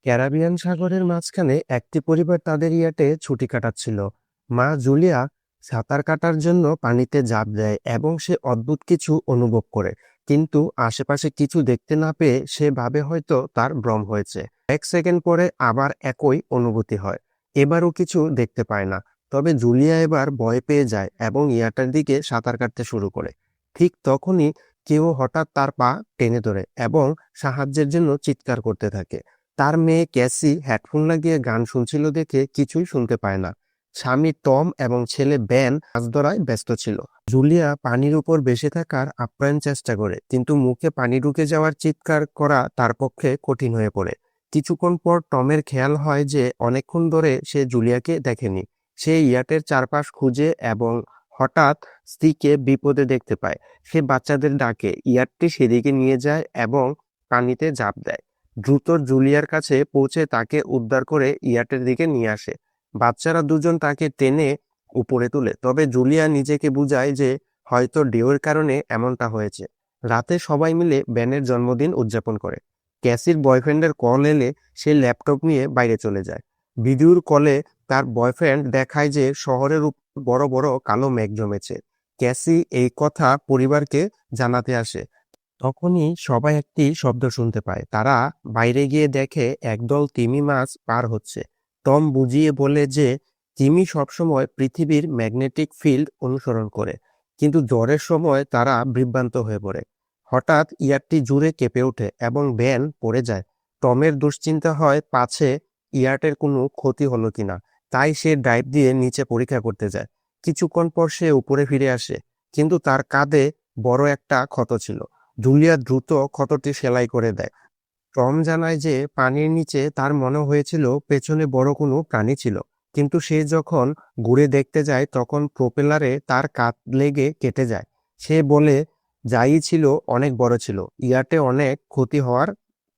Caribbean সাগরের মাঝখানে একটি পরিবার তাদের ইয়াটে ছুটি কাটাচ্ছিল। মা জুলিয়া সাঁতার কাটার জন্য পানিতে ঝাঁপ দেয় এবং সে অদ্ভুত কিছু অনুভব করে, কিন্তু আশেপাশে কিছু দেখতে না পেয়ে সে ভাবে হয়তো তার ভ্রম হয়েছে। এক সেকেন্ড পরে আবার একই অনুভূতি হয়। এবারও কিছু দেখতে পায় না। তবে জুলিয়া এবার ভয় পেয়ে যায় এবং ইয়াটার দিকে সাঁতার কাটতে শুরু করে। ঠিক তখনই কেউ হঠাৎ তার পা টেনে ধরে এবং সাহায্যের জন্য চিৎকার করতে থাকে। তার মেয়ে ক্যাসি হেডফোন লাগিয়ে গান শুনছিল দেখে কিছুই শুনতে পায় না। স্বামী টম এবং ছেলে বেন মাছ ধরায় ব্যস্ত ছিল। জুলিয়া পানির উপর ভেসে থাকার আপ্রাণ চেষ্টা করে, কিন্তু মুখে পানি ঢুকে যাওয়ার চিৎকার করা তার পক্ষে কঠিন হয়ে পড়ে। কিছুক্ষণ পর টমের খেয়াল হয় যে অনেকক্ষণ ধরে সে জুলিয়াকে দেখেনি। সে ইয়াটের চারপাশ খুঁজে এবং হঠাৎ স্ত্রীকে বিপদে দেখতে পায়। সে বাচ্চাদের ডাকে, ইয়াটটি সেদিকে নিয়ে যায় এবং পানিতে ঝাঁপ দেয়। দ্রুত জুলিয়ার কাছে পৌঁছে তাকে উদ্ধার করে ইয়াটের দিকে নিয়ে আসে। বাচ্চারা দুজন তাকে টেনে উপরে তুলে, তবে জুলিয়া নিজেকে বুঝায় যে হয়তো ঢেউয়ের কারণে এমনটা হয়েছে। রাতে সবাই মিলে বেনের জন্মদিন উদযাপন করে। ক্যাসির বয়ফ্রেন্ডের কল এলে সে ল্যাপটপ নিয়ে বাইরে চলে যায়। ভিডিওর কলে তার বয়ফ্রেন্ড দেখায় যে শহরের উপর বড় বড় কালো মেঘ জমেছে। ক্যাসি এই কথা পরিবারকে জানাতে আসে। তখনই সবাই একটি শব্দ শুনতে পায়। তারা বাইরে গিয়ে দেখে একদল তিমি মাছ পার হচ্ছে। টম বুঝিয়ে বলে যে তিমি সবসময় পৃথিবীর ম্যাগনেটিক ফিল্ড অনুসরণ করে, কিন্তু ঝড়ের সময় তারা বিভ্রান্ত হয়ে পড়ে। হঠাৎ ইয়ারটি জুড়ে কেঁপে ওঠে এবং ভ্যান পড়ে যায়। টমের দুশ্চিন্তা হয় পাছে ইয়ার্টের কোনো ক্ষতি হলো কিনা, তাই সে ড্রাইভ দিয়ে নিচে পরীক্ষা করতে যায়। কিছুক্ষণ পর সে উপরে ফিরে আসে, কিন্তু তার কাঁধে বড় একটা ক্ষত ছিল। জুলিয়া দ্রুত ক্ষতটি সেলাই করে দেয়। টম জানায় যে পানির নিচে তার মনে হয়েছিল পেছনে বড় কোনো প্রাণী ছিল, কিন্তু সে যখন ঘুরে দেখতে যায় তখন প্রোপেলারে তার কাঁধ লেগে কেটে যায়। সে বলে যাই ছিল অনেক বড় ছিল, ইয়াটে অনেক ক্ষতি হওয়ার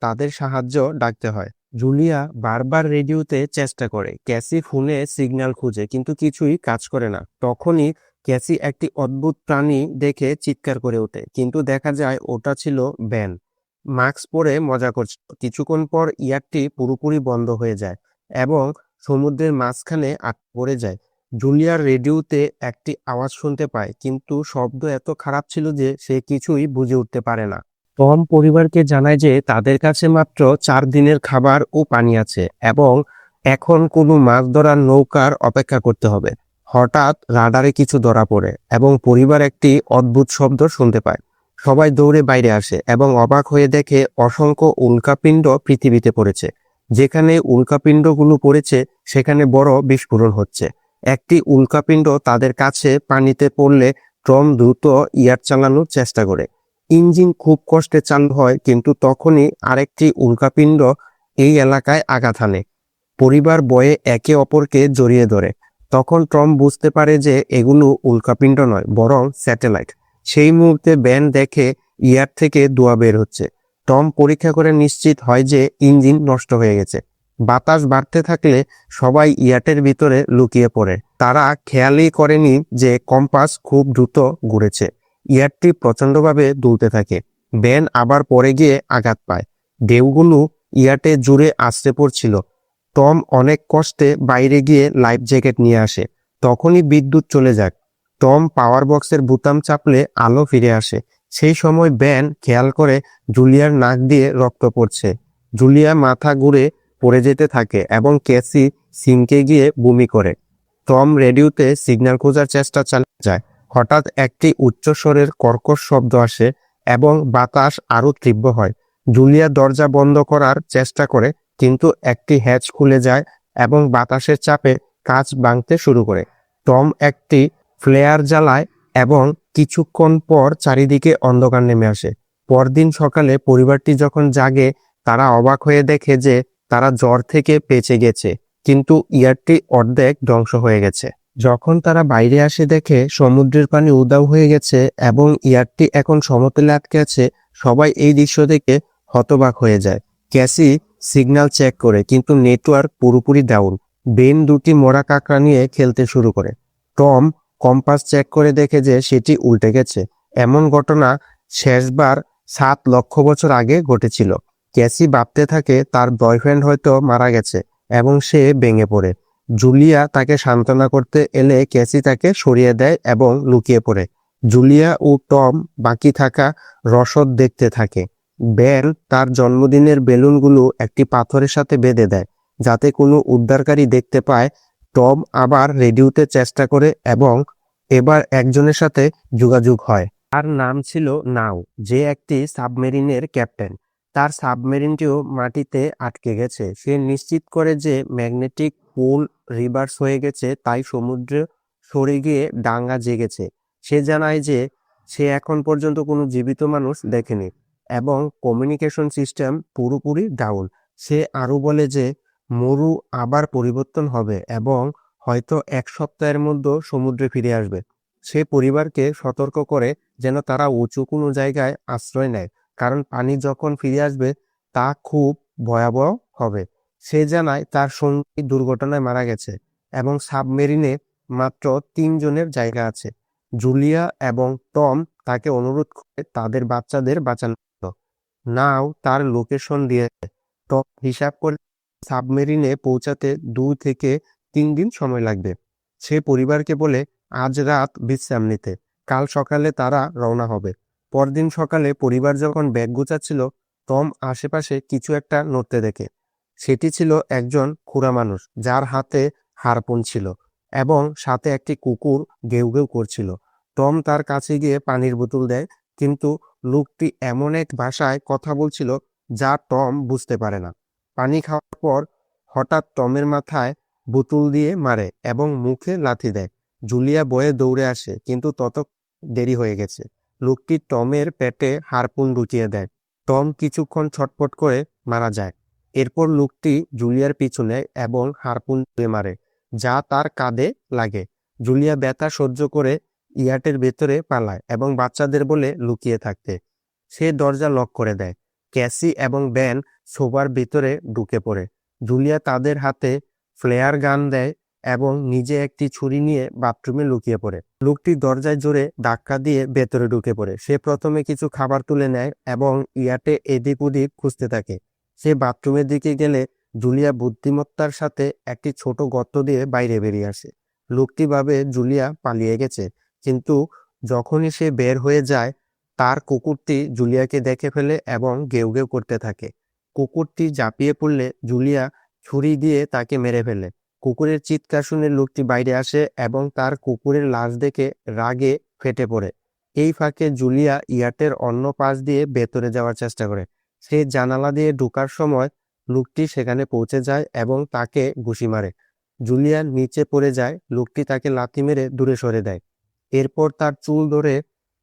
তাদের সাহায্য ডাকতে হয়। জুলিয়া বারবার রেডিওতে চেষ্টা করে, ক্যাসি ফোনে সিগন্যাল খুঁজে, কিন্তু কিছুই কাজ করে না। তখনই ক্যাসি একটি অদ্ভুত প্রাণী দেখে চিৎকার করে ওঠে, কিন্তু দেখা যায় ওটা ছিল ব্যান। মাস্ক পরে মজা করছে। কিছুক্ষণ পর ইয়ারটি পুরোপুরি বন্ধ হয়ে যায় এবং সমুদ্রের মাঝখানে পড়ে যায়। জুলিয়ার রেডিওতে একটি আওয়াজ শুনতে পায়, কিন্তু শব্দ এত খারাপ ছিল যে সে কিছুই বুঝে উঠতে পারে না। টম পরিবারকে জানায় যে তাদের কাছে মাত্র 4 দিনের খাবার ও পানি আছে এবং এখন কোনো মাছ ধরার নৌকার অপেক্ষা করতে হবে। হঠাৎ রাডারে কিছু ধরা পড়ে এবং পরিবার একটি অদ্ভুত শব্দ শুনতে পায়। সবাই দৌড়ে বাইরে আসে এবং অবাক হয়ে দেখে অসংখ্য উল্কাপিণ্ড পৃথিবীতে পড়েছে। যেখানে উল্কাপিণ্ডগুলো পড়েছে সেখানে বড় বিস্ফোরণ হচ্ছে। একটি উল্কাপিণ্ড তাদের কাছে পানিতে পড়লে টম দ্রুত ইয়ার চালানোর চেষ্টা করে। ইঞ্জিন খুব কষ্টে চালু হয়, কিন্তু তখনই আরেকটি উল্কাপিণ্ড এই এলাকায় আঘাত হানে। পরিবার ভয়ে একে অপরকে জড়িয়ে ধরে। তখন টম বুঝতে পারে যে এগুলো উল্কাপিণ্ড নয়, বরং স্যাটেলাইট। সেই মুহূর্তে ব্যান দেখে ইয়ার থেকে ধোঁয়া বের হচ্ছে। টম পরীক্ষা করে নিশ্চিত হয় যে ইঞ্জিন নষ্ট হয়ে গেছে। বাতাস বাড়তে থাকলে সবাই ইয়াটের ভিতরে লুকিয়ে পড়ে। তারা খেয়ালই করেনি যে কম্পাস খুব দ্রুত ঘুরেছে। ইয়ারটি প্রচন্ডভাবে দুলতে থাকে। ব্যান আবার পড়ে গিয়ে আঘাত পায়। ঢেউগুলো ইয়াটে জুড়ে আছড়ে পড়ছিল। টম অনেক কষ্টে বাইরে গিয়ে লাইফ জ্যাকেট নিয়ে আসে। তখনই বিদ্যুৎ চলে যায়। টম পাওয়ার বক্সের বোতাম চাপলে আলো ফিরে আসে। সেই সময় ব্যান খেয়াল করে জুলিয়ার নাক দিয়ে রক্ত পড়ছে। জুলিয়া মাথা ঘুরে পড়ে যেতে থাকে এবং ক্যাসি সিঙ্কে গিয়ে বমি করে। টম রেডিওতে সিগন্যাল খোঁজার চেষ্টা চালিয়ে যায়। হঠাৎ একটি উচ্চস্বরের কর্কশ শব্দ আসে এবং বাতাস আরো তীব্র হয়। জুলিয়া দরজা বন্ধ করার চেষ্টা করে, কিন্তু একটি হ্যাচ খুলে যায় এবং বাতাসের চাপে কাঁচ ভাঙতে শুরু করে। টম একটি ফ্লেয়ার জ্বালায় এবং কিছুক্ষণ পর চারিদিকে অন্ধকার নেমে আসে। পরদিন সকালে পরিবারটি যখন জাগে, তারা অবাক হয়ে দেখে যে তারা জ্বর থেকে বেঁচে গেছে, কিন্তু ইয়ারটি অর্ধেক ধ্বংস হয়ে গেছে। যখন তারা বাইরে আসে দেখে সমুদ্রের পানি উধাও হয়ে গেছে এবং ইয়ারটি এখন সমতলে আটকে আছে। সবাই এই দৃশ্য দেখে হতবাক হয়ে যায়। ক্যাসি সিগন্যাল চেক করে, কিন্তু নেটওয়ার্ক পুরোপুরি ডাউন। বেন দুটি মরা কাঁকড়া নিয়ে খেলতে শুরু করে। টম কম্পাস চেক করে দেখে যে সেটি উল্টে গেছে। এমন ঘটনা শেষবার 7 লক্ষ বছর আগে ঘটেছিল। ক্যাসি ভাবতে থাকে তার বয়ফ্রেন্ড হয়তো মারা গেছে এবং সে ভেঙে পড়ে। জুলিয়া তাকে সান্ত্বনা করতে এলে ক্যাসি তাকে সরিয়ে দেয় এবং লুকিয়ে পড়ে। জুলিয়া ও টম বাকি থাকা রসদ দেখতে থাকে। বেন তার জন্মদিনের বেলুনগুলো একটি পাথরের সাথে বেঁধে দেয় যাতে কোনো উদ্ধারকারী দেখতে পায়। টম আবার রেডিওতে চেষ্টা করে এবং এবার একজনের সাথে যোগাযোগ হয়। তার নাম ছিল নাও, যে একটি সাবমেরিনের ক্যাপ্টেন। তার সাবমেরিনটিও মাটিতে আটকে গেছে। সে নিশ্চিত করে যে ম্যাগনেটিক পোল রিভার্স হয়ে গেছে, তাই সমুদ্র সরে গিয়ে ডাঙ্গা জেগেছে। সে জানায় যে সে এখন পর্যন্ত কোনো জীবিত মানুষ দেখেনি এবং কমিউনিকেশন সিস্টেম পুরোপুরি ডাউন। সে আরও বলে যে মরু আবার পরিবর্তন হবে এবং হয়তো 1 সপ্তাহের মধ্যে সমুদ্রে ফিরে আসবে। সে পরিবারকে সতর্ক করে যেন তারা উঁচু কোনো জায়গায় আশ্রয় নেয়, কারণ পানি যখন ফিরে আসবে তা খুব ভয়াবহ হবে। সে জানায় তার সঙ্গী দুর্ঘটনায় মারা গেছে এবং সাবমেরিনে মাত্র 3 জনের জায়গা আছে। জুলিয়া এবং টম তাকে অনুরোধ করে তাদের বাচ্চাদের বাঁচানোর জন্য। নাও তার লোকেশন দিয়ে টম হিসাব করে সাবমেরিনে পৌঁছাতে 2 থেকে 3 দিন সময় লাগবে। সে পরিবারকে বলে আজ রাত বিশ্রাম নিতে, কাল সকালে তারা রওনা হবে। পরদিন সকালে পরিবার যখন ব্যাগ গুছাচ্ছিল, টম আশেপাশে কিছু একটা নড়তে দেখে। সেটি ছিল একজন খুড়া মানুষ যার হাতে হারপুন ছিল এবং সাথে একটি কুকুর গেউ গেউ করছিল। টম তার কাছে গিয়ে পানির বোতল দেয়, কিন্তু লোকটি এমন এক ভাষায় কথা বলছিল যা টম বুঝতে পারে না। পানি খাওয়ার পর হঠাৎ টমের মাথায় বোতল দিয়ে মারে এবং মুখে লাথি দেয়। জুলিয়া ভয়ে দৌড়ে আসে, কিন্তু তত দেরি হয়ে গেছে। লোকটি টমের পেটে হারপুন ঢুকিয়ে দেয়। টম কিছুক্ষণ ছটফট করে মারা যায়। এরপর লোকটি জুলিয়ার পিছু নেয় এবং হারপুন দিয়ে মারে, যা তার কাঁধে লাগে। জুলিয়া ব্যথা সহ্য করে ইয়াটের ভেতরে পালায় এবং বাচ্চাদের বলে লুকিয়ে থাকতে। সে দরজা লক করে দেয়। ক্যাসি এবং বেন সোফার ভিতরে ঢুকে পড়ে। জুলিয়া তাদের হাতে ফ্লেয়ার গান দেয় এবং নিজে একটি ছুরি নিয়ে বাথরুমে লুকিয়ে পড়ে। লোকটি দরজায় জোরে ধাক্কা দিয়ে ভেতরে ঢুকে পড়ে। সে প্রথমে কিছু খাবার তুলে নেয় এবং ইয়াটে এদিক ওদিক খুঁজতে থাকে। সে বাথরুমের দিকে গেলে জুলিয়া বুদ্ধিমত্তার সাথে একটি ছোট গর্ত দিয়ে বাইরে বেরিয়ে আসে। লোকটি ভাবে জুলিয়া পালিয়ে গেছে, কিন্তু যখনই সে বের হয়ে যায় তার কুকুরটি জুলিয়াকে দেখে ফেলে এবং গেউ গেউ করতে থাকে। কুকুরটি ঝাঁপিয়ে পড়লে জুলিয়া ছুরি দিয়ে তাকে মেরে ফেলে। কুকুরের চিৎকার শুনে লোকটি বাইরে আসে এবং তার কুকুরের লাশ দেখে রাগে ফেটে পড়ে। এই ফাঁকে জুলিয়া ইয়াটের অন্য পাশ দিয়ে ভেতরে যাওয়ার চেষ্টা করে। সে জানালা দিয়ে ঢোকার সময় লোকটি সেখানে পৌঁছে যায় এবং তাকে ঘুষি মারে। জুলিয়া নিচে পড়ে যায়। লোকটি তাকে লাথি মেরে দূরে সরে দেয়। এরপর তার চুল ধরে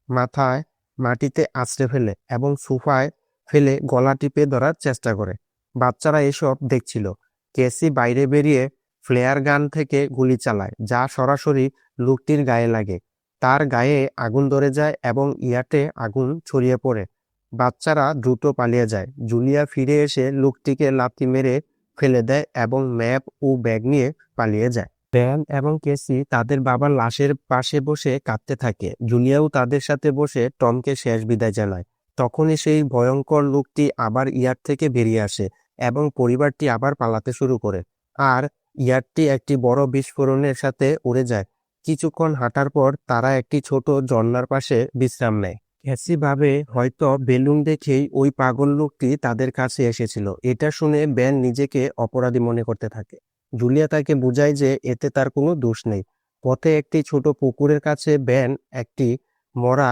মাথায় মাটিতে আছড়ে ফেলে এবং সোফায় ফেলে গলা টিপে ধরার চেষ্টা করে। বাচ্চারা এসব দেখছিল। ক্যাসি বাইরে বেরিয়ে ফ্লেয়ার গান থেকে গুলি চালায়, যা সরাসরি লোকটির গায়ে লাগে। তার গায়ে আগুন ধরে যায় এবং ইয়াটে আগুন ছড়িয়ে পড়ে। বাচ্চারা দ্রুত পালিয়ে যায়। জুলিয়া ফিরে এসে লোকটিকে লাথি মেরে ফেলে দেয় এবং ম্যাপ ও ব্যাগ নিয়ে পালিয়ে যায়। ড্যান এবং কেসি তাদের বাবার লাশের পাশে বসে কাঁদতে থাকে। জুলিয়াও তাদের সাথে বসে টমকে শেষ বিদায় জানায়। তখনই সেই ভয়ঙ্কর লোকটি আবার ইয়াট থেকে বেরিয়ে আসে এবং পরিবারটি আবার পালাতে শুরু করে। আর ইয়াটটি একটি বড় বিস্ফোরণের সাথে উড়ে যায়। কিছুক্ষণ হাঁটার পর তারা একটি ছোট ঝর্ণার পাশে বিশ্রাম নেয়। ক্যাসি ভাবে হয়তো বেলুন দেখেই ওই পাগল লোকটি তাদের কাছে এসেছিল। এটা শুনে বেন নিজেকে অপরাধী মনে করতে থাকে। জুলিয়া তাকে বুঝায় যে এতে তার কোনো দোষ নেই। পথে একটি ছোট পুকুরের কাছে বেন একটি মরা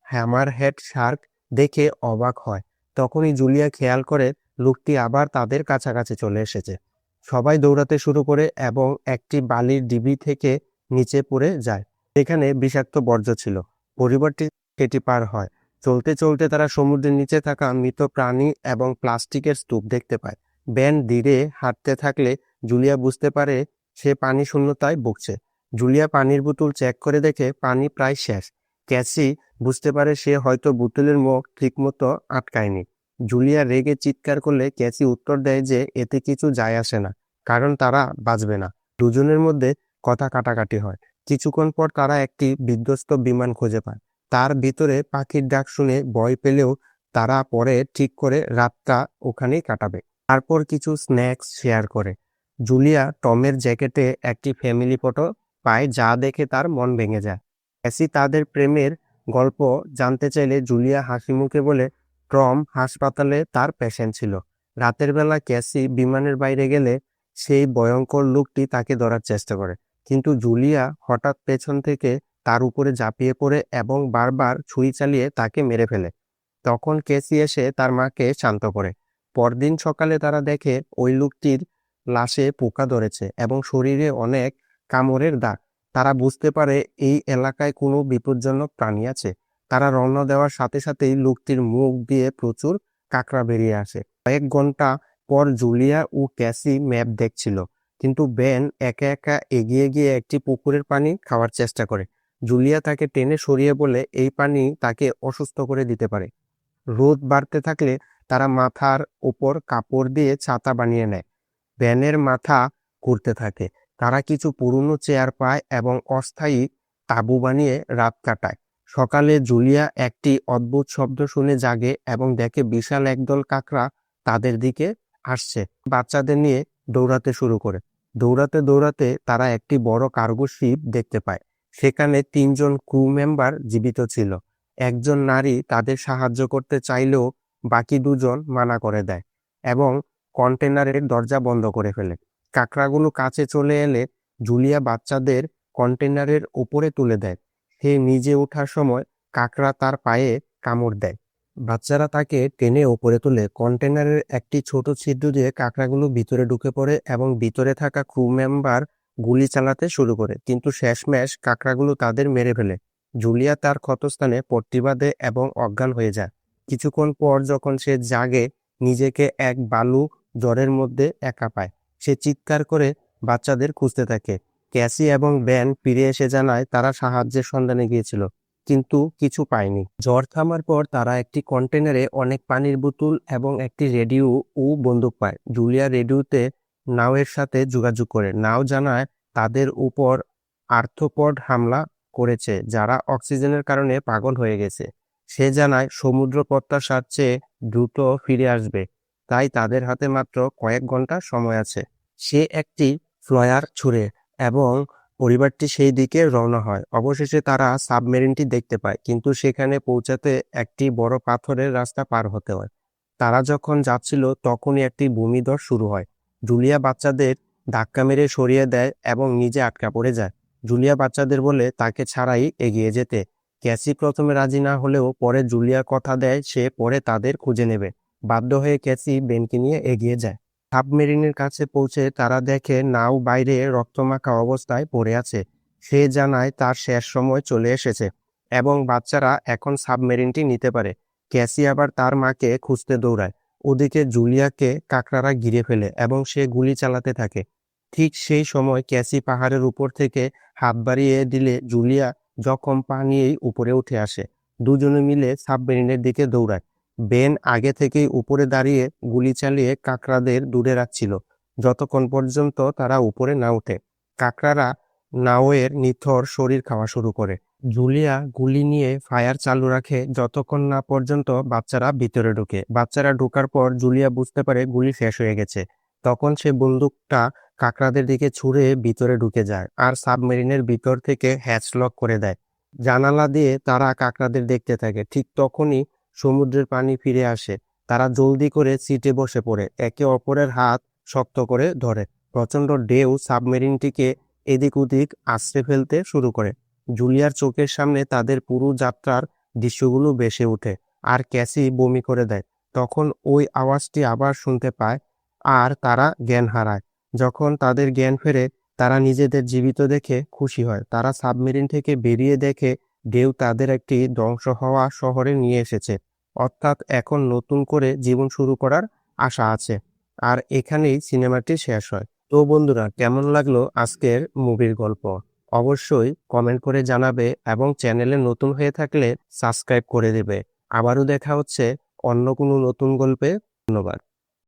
হ্যামারহেড শার্ক দেখে অবাক হয়। তখনই জুলিয়া খেয়াল করে লোকটি আবার তাদের কাছাকাছি চলে এসেছে। সবাই দৌড়াতে শুরু করে এবং একটি বালির ডিবি থেকে নিচে পড়ে যায়। সেখানে বিষাক্ত বর্জ্য ছিল। পরিবারটি সেটি পার হয়। চলতে চলতে তারা সমুদ্রের নিচে থাকা মৃত প্রাণী এবং প্লাস্টিকের স্তূপ দেখতে পায়। বেন ধীরে হাঁটতে থাকলে জুলিয়া বুঝতে পারে সে পানি শূন্যতায় ভুগছে। জুলিয়া পানির বোতল চেক করে দেখে পানি প্রায় শেষ। ক্যাসি বুঝতে পারে সে হয়তো বোতলের মুখ ঠিকমতো আটকায়নি। জুলিয়া রেগে চিৎকার করলে ক্যাসি উত্তর দেয় যে এতে কিছু যায় আসে না, কারণ তারা বাঁচবে না। দুজনের মধ্যে কথা কাটাকাটি হয়। কিছুক্ষণ পর তারা একটি বিধ্বস্ত বিমান খুঁজে পায়। তার ভিতরে পাখির ডাক শুনে ভয় পেলেও তারা পরে ঠিক করে রাতটা ওখানেই কাটাবে। তারপর কিছু স্ন্যাক্স শেয়ার করে। জুলিয়া টমের জ্যাকেটে একটি ফ্যামিলি ফটো পায়, যা দেখে তার মন ভেঙে যায়। ক্যাসি তাদের প্রেমের গল্প জানতে চাইলে জুলিয়া হাসি মুখে বলে টম হাসপাতালে তার পেশেন্ট ছিল। রাতের বেলা ক্যাসি বিমানের বাইরে গেলে সেই ভয়ঙ্কর লোকটি তাকে ধরার চেষ্টা করে, কিন্তু জুলিয়া হঠাৎ পেছন থেকে তার উপরে ঝাঁপিয়ে পড়ে এবং বারবার ছুরি চালিয়ে তাকে মেরে ফেলে। তখন কেসি এসে তার মাকে শান্ত করে। পরদিন সকালে তারা দেখে ওই লোকটির লাশে পোকা ধরেছে এবং শরীরে অনেক কামড়ের দাগ। তারা বুঝতে পারে এই এলাকায় কোনো বিপজ্জনক প্রাণী আছে। তারা রওনা দেওয়ার সাথে সাথেই লোকটির মুখ দিয়ে প্রচুর কাঁকড়া বেরিয়ে আসে। কয়েক ঘন্টা পর জুলিয়া ও ক্যাসি ম্যাপ দেখছিল, কিন্তু বেন একা একা এগিয়ে গিয়ে একটি পুকুরের পানি খাওয়ার চেষ্টা করে। জুলিয়া তাকে টেনে সরিয়ে বলে এই পানি তাকে অসুস্থ করে দিতে পারে। রোদ বাড়তে থাকলে তারা মাথার ওপর কাপড় দিয়ে ছাতা বানিয়ে নেয়। ভ্যানের মাথা ঘুরতে থাকে। তারা কিছু পুরনো চেয়ার পায় এবং অস্থায়ী তাঁবু বানিয়ে রাত কাটায়। সকালে জুলিয়া একটি অদ্ভুত শব্দ শুনে জাগে এবং দেখে বিশাল একদল কাকড়া তাদের দিকে আসছে। বাচ্চাদের নিয়ে দৌড়াতে শুরু করে। দৌড়াতে দৌড়াতে তারা একটি বড় কার্গো শিপ দেখতে পায়। সেখানে 3 জন ক্রু মেম্বার জীবিত ছিল। একজন নারী তাদের সাহায্য করতে চাইলেও বাকি 2 জন মানা করে দেয় এবং কন্টেনারের দরজা বন্ধ করে ফেলে। কাঁকড়াগুলো কাছে চলে এলে জুলিয়া বাচ্চাদের কন্টেনারের উপরে তুলে দেয়। সে নিজে ওঠার সময় কাঁকড়া তার পায়ে কামড় দেয়। বাচ্চারা তাকে টেনে ওপরে তুলে কন্টেনারের একটি ছোট ছিদ্র দিয়ে কাঁকড়াগুলো ভিতরে ঢুকে পড়ে এবং ভিতরে থাকা ক্রু মেম্বার গুলি চালাতে শুরু করে, কিন্তু শেষমেশ কাঁকড়াগুলো তাদের মেরে ফেলে। জুলিয়া তার ক্ষতস্থানে পট্টি বাঁধে এবং অজ্ঞান হয়ে যায়। কিছুক্ষণ পর যখন সে জাগে, নিজেকে এক বালু জ্বরের মধ্যে একা পায়। সে চিৎকার করে বাচ্চাদের খুঁজতে থাকে। ক্যাসি এবং বেন ফিরে এসে জানায় তারা সাহায্যের সন্ধানে গিয়েছিল, কিন্তু কিছু পায়নি। জ্বর থামার পর তারা একটি কন্টেনারে অনেক পানির বোতল এবং একটি রেডিও ও বন্দুক পায়। জুলিয়া রেডিওতে নাওয়ের সাথে যোগাযোগ করে। নাও জানায় তাদের উপর আর্থ্রোপড হামলা করেছে, যারা অক্সিজেনের কারণে পাগল হয়ে গেছে। সে জানায় সমুদ্র প্রত্যাশার চেয়ে দ্রুত ফিরে আসবে, তাই তাদের হাতে মাত্র কয়েক ঘন্টা সময় আছে। সে একটি ফ্লায়ার ছুড়ে এবং পরিবারটি সেই দিকে রওনা হয়। অবশেষে তারা সাবমেরিনটি দেখতে পায়, কিন্তু সেখানে পৌঁছাতে একটি বড় পাথরের রাস্তা পার হতে হয়। তারা যখন যাচ্ছিল তখনই একটি ভূমিধস শুরু হয়। জুলিয়া বাচ্চাদের ধাক্কা মেরে সরিয়ে দেয় এবং নিজে আটকা পড়ে যায়। জুলিয়া বাচ্চাদের বলে তাকে ছাড়াই এগিয়ে যেতে। ক্যাসি প্রথমে রাজি না হলেও পরে জুলিয়া কথা দেয় সে পরে তাদের খুঁজে নেবে। বাধ্য হয়ে ক্যাসি বেনকে নিয়ে এগিয়ে যায়। সাবমেরিনের কাছে পৌঁছে তারা দেখে নাও বাইরে রক্তমাখা অবস্থায় পড়ে আছে। সে জানায় তার শেষ সময় চলে এসেছে এবং বাচ্চারা এখন সাবমেরিনটি নিতে পারে। ক্যাসি আবার তার মাকে খুঁজতে দৌড়ায়। ওদিকে জুলিয়াকে কাকড়ারা ঘিরে ফেলে এবং সে গুলি চালাতে থাকে। ঠিক সেই সময় ক্যাসি পাহাড়ের উপর থেকে হাত বাড়িয়ে দিলে জুলিয়া জখম পা নিয়েই উপরে উঠে আসে। দুজনে মিলে সাবমেরিনের দিকে দৌড়ায়। বেন আগে থেকেই উপরে দাঁড়িয়ে গুলি চালিয়ে কাকড়াদের দূরে রাখছিল, যতক্ষণ পর্যন্ত তারা উপরে না ওঠে। কাকড়ারা নাওয়ের নিথর শরীর খাওয়া শুরু করে। জুলিয়া গুলি নিয়ে ফায়ার চালু রাখে যতক্ষণ না পর্যন্ত বাচ্চারা ভিতরে ঢোকে। বাচ্চারা ঢোকার পর জুলিয়া বুঝতে পারে গুলি শেষ হয়ে গেছে। তখন সে বন্দুকটা কাকড়াদের দিকে ছুঁড়ে ভিতরে ঢুকে যায় আর সাবমেরিনের ভিতর থেকে হ্যাচ লক করে দেয়। জানালা দিয়ে তারা কাকড়াদের দেখতে থাকে। ঠিক তখনই সমুদ্রের পানি ফিরে আসে। তারা জলদি করে সিটে বসে পড়ে, একে অপরের হাত শক্ত করে ধরে। প্রচণ্ড ঢেউ সাবমেরিনটিকে এদিক ওদিক আছড়ে ফেলতে শুরু করে। জুলিয়ার চোখের সামনে তাদের পুরো যাত্রার দৃশ্যগুলো ভেসে ওঠে আর ক্যাসি বমি করে দেয়। তখন ওই আওয়াজটি আবার শুনতে পায় আর তারা জ্ঞান হারায়। যখন তাদের জ্ঞান ফেরে, তারা নিজেদের জীবিত দেখে খুশি হয়। তারা সাবমেরিন থেকে বেরিয়ে দেখে ঢেউ তাদের একটি ধ্বংস হওয়া শহরে নিয়ে এসেছে, অর্থাৎ এখন নতুন করে জীবন শুরু করার আশা আছে। আর এখানেই সিনেমাটি শেষ হয়। তো বন্ধুরা, কেমন লাগলো আজকের মুভির গল্প? অবশ্যই কমেন্ট করে জানাবে এবং চ্যানেলে নতুন হয়ে থাকলে সাবস্ক্রাইব করে দেবে। আবারও দেখা হচ্ছে অন্য কোনো নতুন গল্পে। ধন্যবাদ।